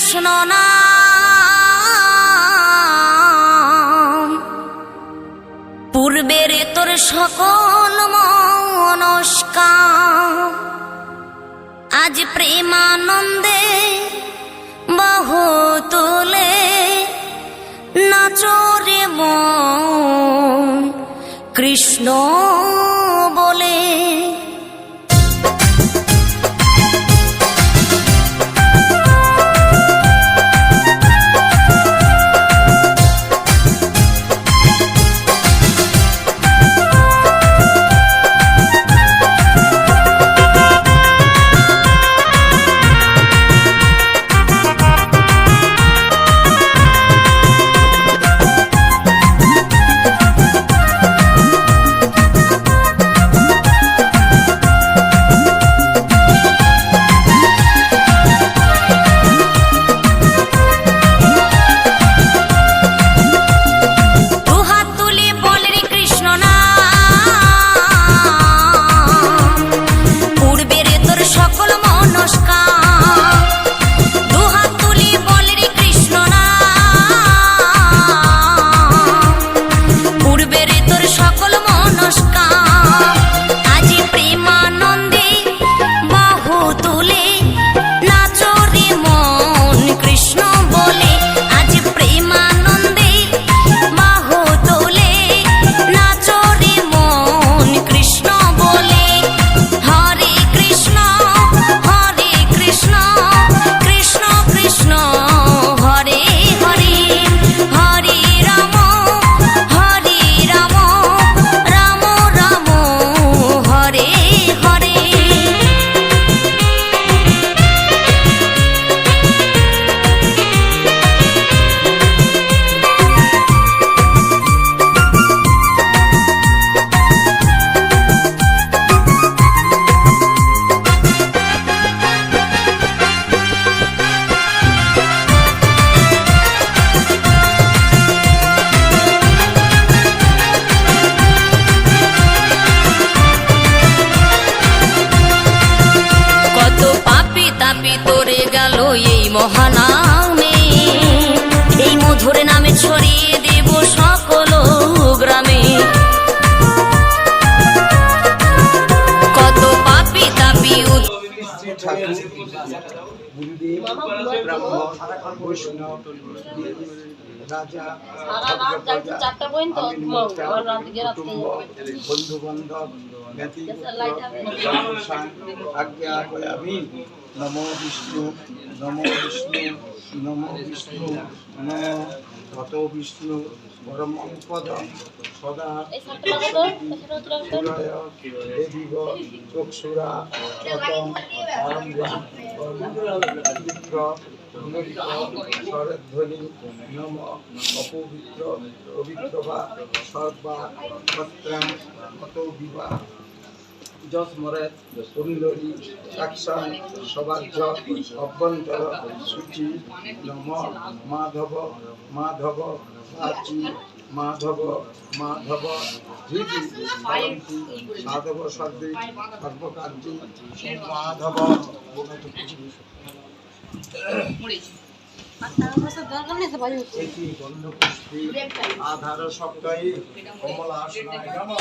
কৃষ্ণ নাম, পূর্বের তোর সকল মনস্কাম, আজ প্রেমানন্দে বাহু তুলে নাচরে মন কৃষ্ণ বলে। মহানামে এই মধুর নামে ছড়িয়ে দেব সকল গ্রামে। কত পাপী তাপী বন্ধু বান্ধব নমো বিষ্ণু নমো বিষ্ণু নমো বিষ্ণু নমো তত বিষ্ণু পরম পদ সদা দেবীব চক্ষুরা স্বরধ্বনি নম অপবিত্র পবিত্র বা সর্বা পত্রাং কত বিবাহ যস্মরে কুণ্ডলী সাক্ষাৎ সবার্য অভ্যন্তর সূচি নম মাধব মাধব প্রাচী মাধব মাধব হৃদি সায়ন্তী সাধব সর্বে সর্বকার্যে মাধব। এটি গন্ধপুষ্পী আধার সপ্তাহে কমলাসনায় নমঃ।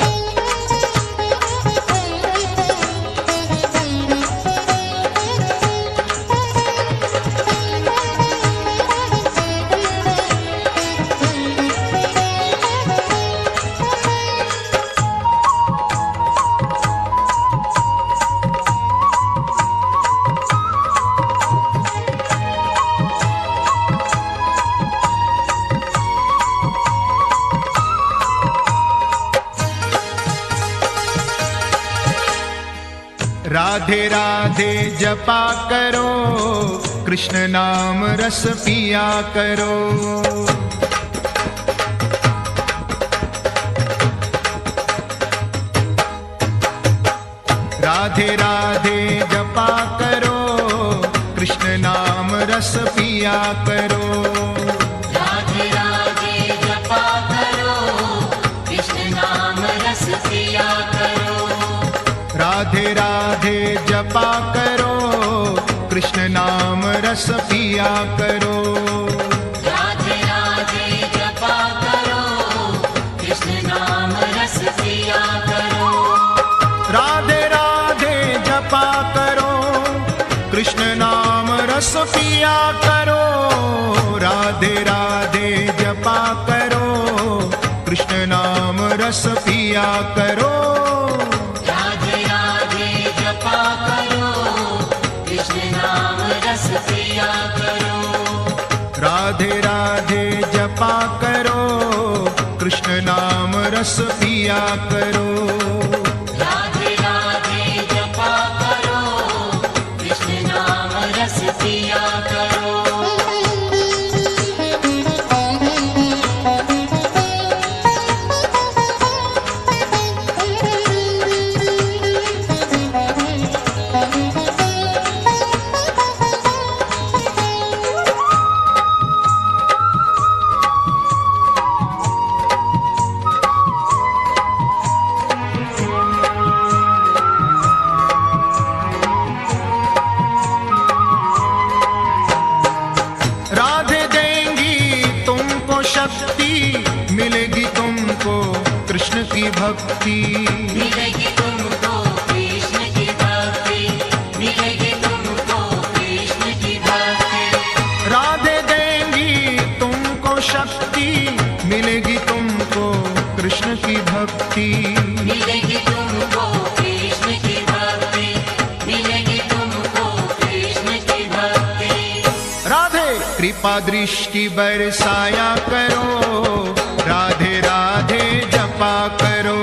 राधे राधे जपा करो, कृष्ण नाम रस पिया करो। राधे राधे जपा करो, कृष्ण नाम रस पिया करो। राधे राधे जपा करो, कृष्ण नाम रस पिया करो। राधे राधे जपा करो, कृष्ण नाम नाम रस पिया करो। राधे राधे जपा करो, कृष्ण नाम रस पिया करो। राधे राधे जपा करो, कृष्ण नाम रस पिया करो। राधे राधे जपा करो, कृष्ण नाम रस पिया करो। राधे राधे जपा करो, कृष्ण नाम रस पिया करो। राधे राधे जपा करो, कृष्ण नाम रस पिया करो। राधे राधे जपा करो, कृष्ण नाम रस पिया करो। राधे देंगी तुमको शक्ति, मिलेगी तुमको कृष्ण की भक्ति। मिलेगी तुमको कृष्ण की भक्ति, मिलेगी तुमको कृष्ण की भक्ति। राधे देंगी तुमको शक्ति, मिलेगी तुमको कृष्ण की भक्ति। मिलेगी तुमको कृष्ण की भक्ति, मिलेगी तुमको कृष्ण की भक्ति। राधे कृपा दृष्टि बरसाया करो, राधे राधे जपा करो।